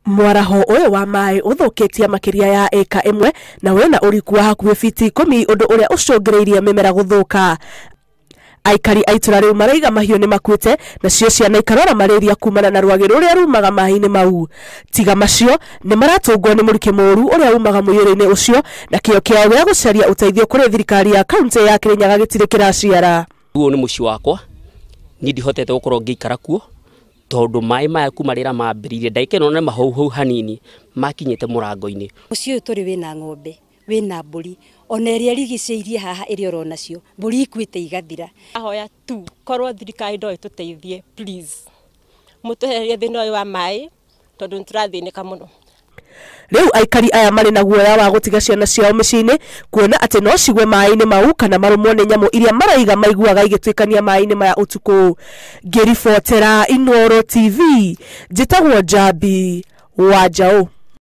Mwaraho uyu wa maai uthukitie makiria ya eka imwe na wena uriku wa hakuhi fiti 10 undu uria ucungireirie mimera guthuka. Aikari itura riu maraiga mahiu ni makuite na cio ciana ikarora malaria kumana na rwagi ruria rumaga maai-ini mau. Tiga macio ni maratungwo ni muriki muru uria umaga muiyuro-ini ucio na kio kiao gia gucaria uteithio kuri thirikari ya kaunti ya Kirinyaga gitire kiraciara. Uo ni muci wakwa ni ndihotete gukorwo ngiikara kuo tondu maai maya kumarira mambiririe ndaike no na mahuhu hanini makinyite murango-ini. Muci uyu turi wina ng'ombe wina mburi ona iria rigiceirie haha iria urona cio mburi ikuite igathira. Ahoya tu korwo thirikari ndo ituteithie please mutuhererie thina uyu wa maai tondu niturathinika muno. Riu aikari aya mari na guoya wa gutiga ciana ciao micii-ini kuona ati no cigwe maai-ini mau kana marumwo ni nyamu iria maraiga maiguaga igitwikania maai-ini maya utuku. Ngiribotera Inooro TV njitagwo Jambi Wanjaũ.